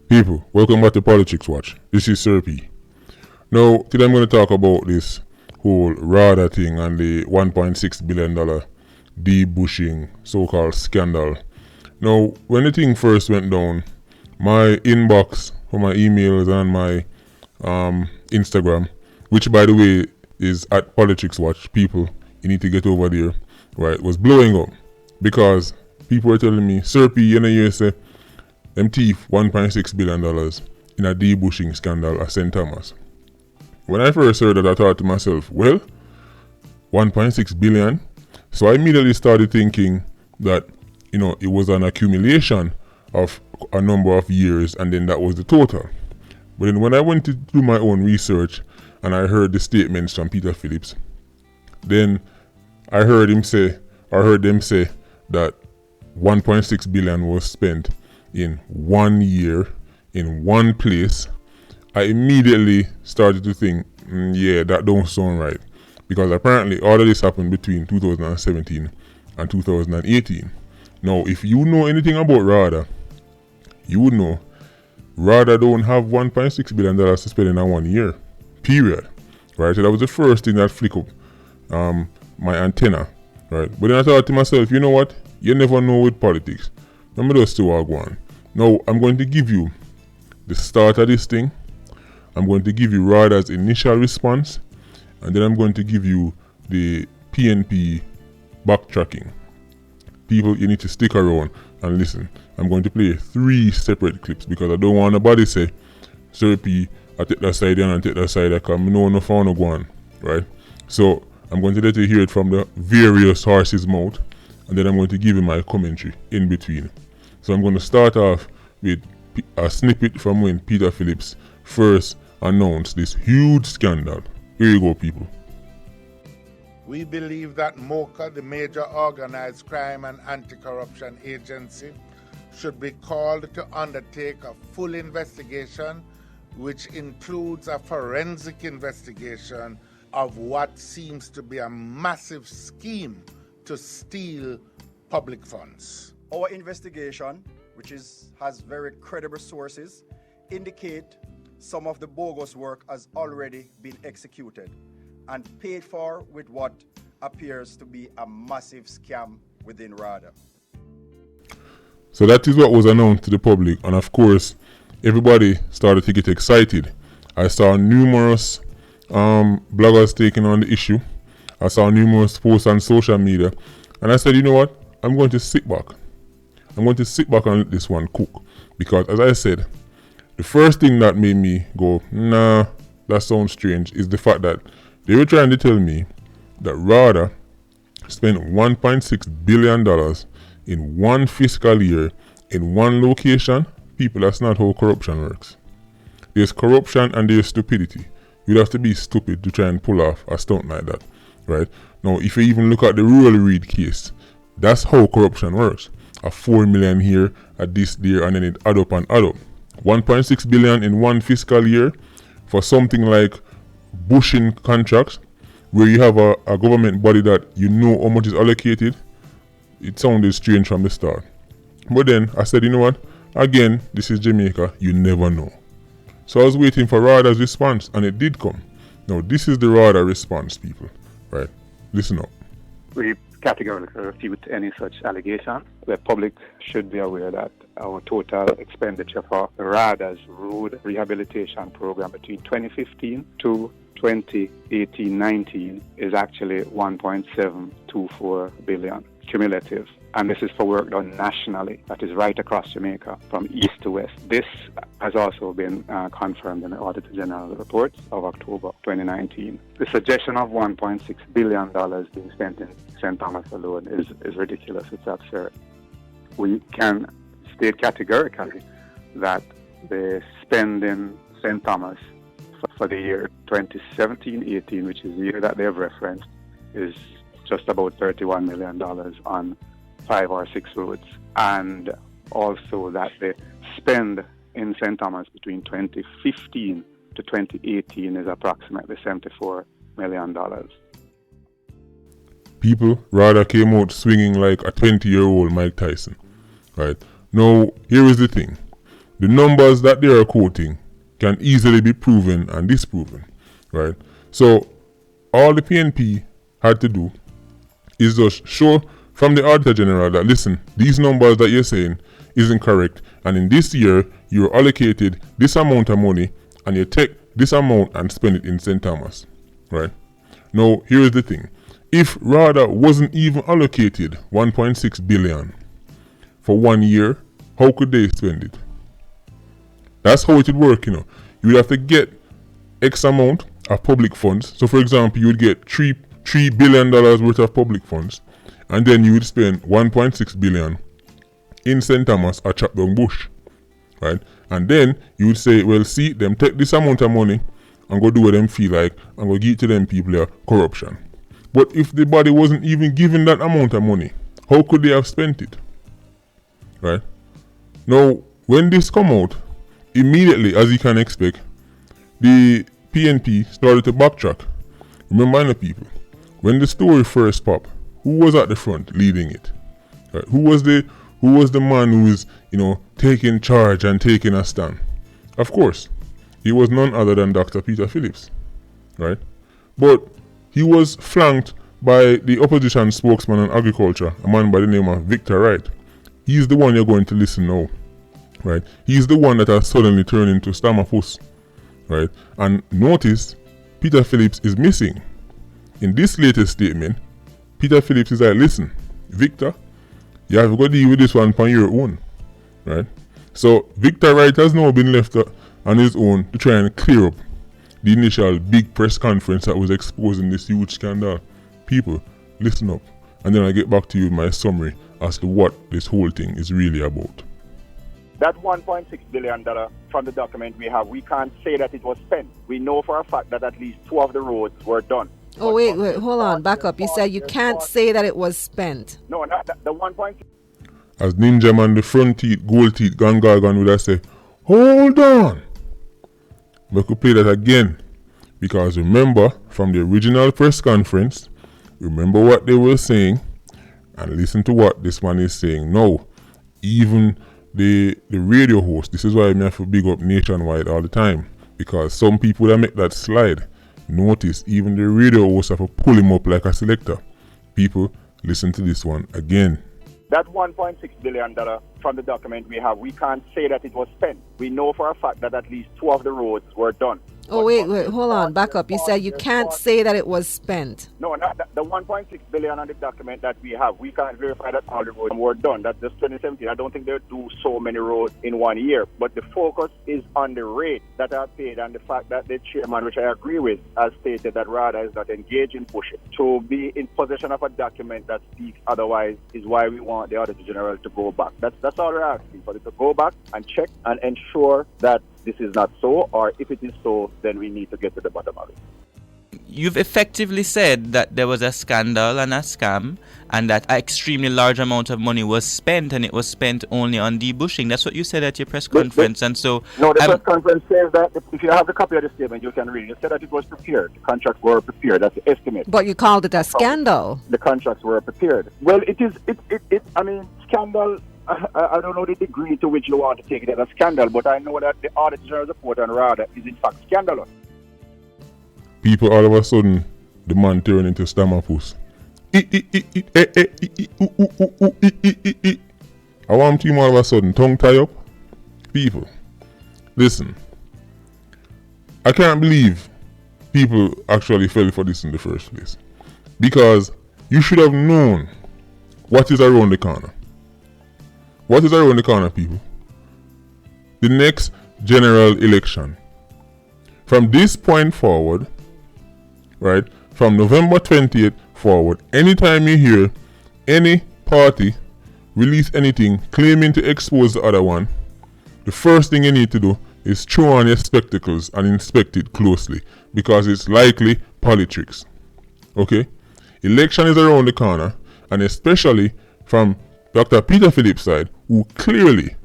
People, welcome back to Politricks Watch. This is Sir P. Now, today I'm going to talk about this whole RADA thing and the $1.6 billion debushing so-called scandal. Now, when the thing first went down, my inbox for my emails and my Instagram, which by the way is at Politricks Watch, people, you need to get over there, right, was blowing up because people were telling me, Sir P, you know, you say, them thief $1.6 billion in a debushing scandal at St. Thomas. When I first heard that, I thought to myself, well, 1.6 billion. So I immediately started thinking that, it was an accumulation of a number of years and then that was the total. But then when I went to do my own research and I heard the statements from Peter Phillips, then I heard them say that 1.6 billion was spent in 1 year, in one place. I immediately started to think, that don't sound right. Because apparently all of this happened between 2017 and 2018. Now, if you know anything about RADA, you would know RADA don't have $1.6 billion to spend in a 1 year. Period. Right? So that was the first thing that flicked up my antenna. Right? But then I thought to myself, you know what? You never know with politics. Remember those two are going. Now, I'm going to give you the start of this thing. I'm going to give you RADA's initial response. And then I'm going to give you the PNP backtracking. People, you need to stick around and listen. I'm going to play 3 separate clips because I don't want nobody say, Sir P, I take that side and I take that side because I know no phone go on. Right? So, I'm going to let you hear it from the various horses' mouth. And then I'm going to give you my commentary in between. So I'm going to start off with a snippet from when Peter Phillips first announced this huge scandal. Here you go, people. We believe that MOCA, the major organized crime and anti-corruption agency, should be called to undertake a full investigation, which includes a forensic investigation of what seems to be a massive scheme to steal public funds. Our investigation, which has very credible sources, indicate some of the bogus work has already been executed and paid for with what appears to be a massive scam within RADA. So that is what was announced to the public, and of course, everybody started to get excited. I saw numerous bloggers taking on the issue. I saw numerous posts on social media, and I said, you know what? I'm going to sit back. I'm going to sit back and let this one cook. Because as I said, the first thing that made me go, nah, that sounds strange, is the fact that they were trying to tell me that RADA spent $1.6 billion in one fiscal year in one location. People, that's not how corruption works. There's corruption and there's stupidity. You'd have to be stupid to try and pull off a stunt like that. Right? Now, if you even look at the rural Reid case, that's how corruption works. A 4 million here, a this there, and then it add up and add up. 1.6 billion in one fiscal year for something like bushing contracts, where you have a government body that you know how much is allocated. It sounded strange from the start. But then I said, you know what? Again, this is Jamaica, you never know. So I was waiting for RADA's response, and it did come. Now, this is the RADA response, people. Right, listen up. We categorically refute any such allegation. The public should be aware that our total expenditure for RADA's road rehabilitation program between 2015 to 2018-19 is actually 1.724 billion cumulative. And this is for work done nationally, that is right across Jamaica, from east to west. This has also been confirmed in the Auditor General report of October 2019. The suggestion of $1.6 billion being spent in St. Thomas alone is ridiculous. It's absurd. We can state categorically that the spend in St. Thomas for the year 2017-18, which is the year that they have referenced, is just about $31 million on 5 or 6 roads, and also that the spend in St. Thomas between 2015 to 2018 is approximately $74 million. People, RADA came out swinging like a 20-year-old Mike Tyson. Right? Now, here is the thing. the numbers that they are quoting can easily be proven and disproven, right? So all the PNP had to do is just show from the Auditor General that, listen, these numbers that you're saying isn't correct, and in this year you're allocated this amount of money and you take this amount and spend it in St. Thomas, right? Now here's the thing. If RADA wasn't even allocated 1.6 billion for 1 year, how could they spend it? That's how it would work, you know. You would have to get X amount of public funds. So for example, you would get $3 billion worth of public funds, and then you would spend 1.6 billion in St. Thomas or chop down bush, right? And then you would say, well, see, them take this amount of money and go do what them feel like and go give it to them people here, corruption. But if the body wasn't even given that amount of money, how could they have spent it, right? Now, when this come out, immediately, as you can expect, the PNP started to backtrack. Remember, people, when the story first popped, who was at the front leading it? Right? Who was the man who was, taking charge and taking a stand? Of course, he was none other than Dr. Peter Phillips, right? But he was flanked by the opposition spokesman on agriculture, a man by the name of Victor Wright. He's the one you're going to listen now, right? He's the one that has suddenly turned into Stammerpuss, right? And notice, Peter Phillips is missing. In this latest statement, Peter Phillips is like, listen, Victor, you have to go deal with this one on your own, right? So Victor Wright has now been left on his own to try and clear up the initial big press conference that was exposing this huge scandal. People, listen up, and then I get back to you with my summary as to what this whole thing is really about. That $1.6 billion from the document we have, we can't say that it was spent. We know for a fact that at least 2 of the roads were done. Oh, wait, hold on, back up. You said you can't say that it was spent. No, not the 1.6. As Ninja Man, the front teeth, gold teeth, Gangargan would have said, hold on. We could play that again. Because remember, from the original press conference, remember what they were saying, and listen to what this one is saying now. Even the radio host, this is why I have to big up Nationwide all the time. Because some people that make that slide, notice even the radio host have to pull him up like a selector. People, listen to this one again. That $1.6 billion from the document we have, we can't say that it was spent. We know for a fact that at least 2 of the roads were done. Oh, wait, hold on, back up. You said you can't say that it was spent. No, not the 1.6 billion on the document that we have. We can't verify that all the roads were done. That's just 2017. I don't think they'll do so many roads in 1 year. But the focus is on the rate that are paid and the fact that the chairman, which I agree with, has stated that RADA is not engaged in pushing. To be in possession of a document that speaks otherwise is why we want the Auditor General to go back. That's all we're asking, for them to go back and check and ensure that this is not so, or if it is so, then we need to get to the bottom of it. You've effectively said that there was a scandal and a scam, and that an extremely large amount of money was spent, and it was spent only on debushing. That's what you said at your press conference, and so... No, the press conference says that if you have the copy of the statement, you can read it. You said that it was prepared. The contracts were prepared. That's the estimate. But you called it a scandal. The contracts were prepared. Well, scandal... I don't know the degree to which you want to take it as a scandal, but I know that the Auditor General's report on RADA is in fact scandalous. People all of a sudden, the man turn into Stammerpuss. I want him all of a sudden tongue tie up. People, listen. I can't believe people actually fell for this in the first place. Because you should have known what is around the corner. What is around the corner, people? The next general election. From this point forward, right, from November 20th forward, anytime you hear any party release anything claiming to expose the other one, the first thing you need to do is throw on your spectacles and inspect it closely, because it's likely Politricks. Okay? Election is around the corner, and especially from Dr. Peter Phillips' side, who clearly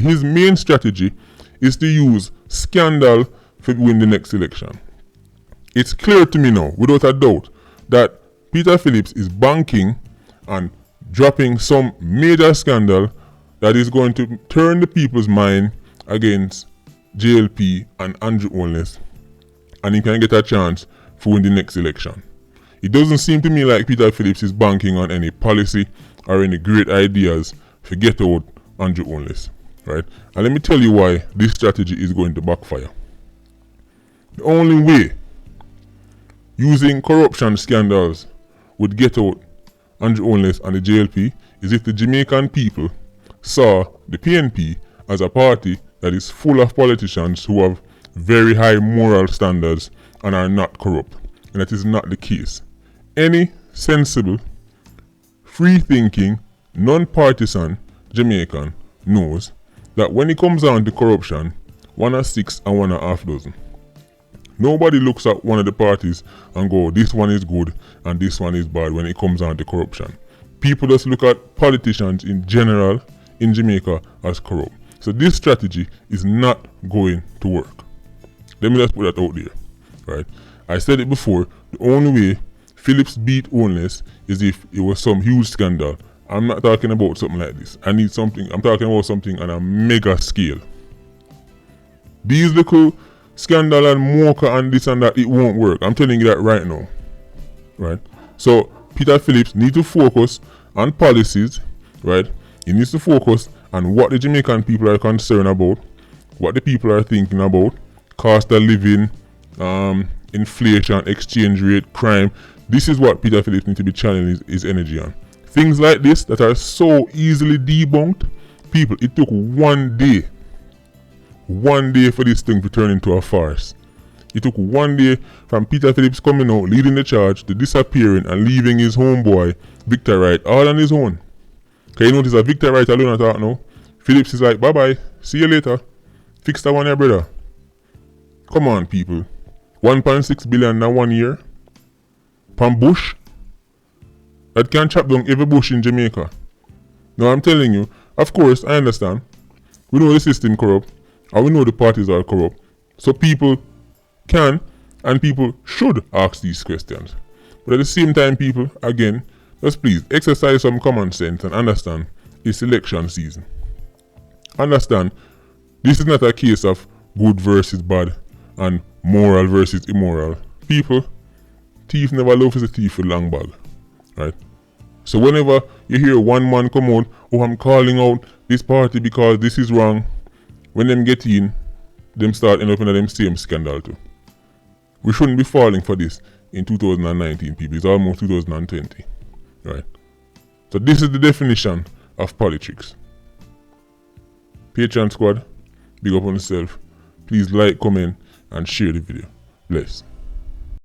his main strategy is to use scandal to win the next election. It's clear to me now, without a doubt, that Peter Phillips is banking and dropping some major scandal that is going to turn the people's mind against JLP and Andrew Holness, and he can get a chance to win the next election. It doesn't seem to me like Peter Phillips is banking on any policy or any great ideas to get out Andrew Holness, right? And let me tell you why this strategy is going to backfire. The only way using corruption scandals would get out Andrew Holness and the JLP is if the Jamaican people saw the PNP as a party that is full of politicians who have very high moral standards and are not corrupt. And that is not the case. Any sensible, free-thinking, non-partisan Jamaican knows that when it comes down to corruption, 1 of 6 and 1 of half dozen. Nobody looks at one of the parties and go, this one is good and this one is bad when it comes down to corruption. People just look at politicians in general in Jamaica as corrupt. So this strategy is not going to work. Let me just put that out there, right? I said it before, the only way Phillips beat Holness is if it was some huge scandal. I'm not talking about something like this. I'm talking about something on a mega scale. These little scandal and mocha and this and that, it won't work. I'm telling you that right now, right? So Peter Phillips needs to focus on policies, right? He needs to focus on what the Jamaican people are concerned about, what the people are thinking about, cost of living, inflation, exchange rate, crime. This is what Peter Phillips needs to be channeling his energy on. Things like this that are so easily debunked, people, it took one day for this thing to turn into a farce. It took one day from Peter Phillips coming out, leading the charge, to disappearing and leaving his homeboy, Victor Wright, all on his own. Can you notice that Victor Wright alone at that now? Phillips is like, bye-bye, see you later. Fix that one here, brother. Come on, people. 1.6 billion in 1 year. From bush. That can chop down every bush in Jamaica. Now I'm telling you, of course, I understand. We know the system corrupt, and we know the parties are corrupt. So people can and people should ask these questions. But at the same time, people, again, just please exercise some common sense and understand it's election season. Understand, this is not a case of good versus bad and moral versus immoral. People, thief never loves a thief with long bag, right? So whenever you hear one man come out, oh, I'm calling out this party because this is wrong, when them get in, them start end up in them same scandal too. We shouldn't be falling for this in 2019, people. It's almost 2020, right? So this is the definition of Politricks. Patreon squad, big up on yourself. Please like, comment, and share the video. Bless.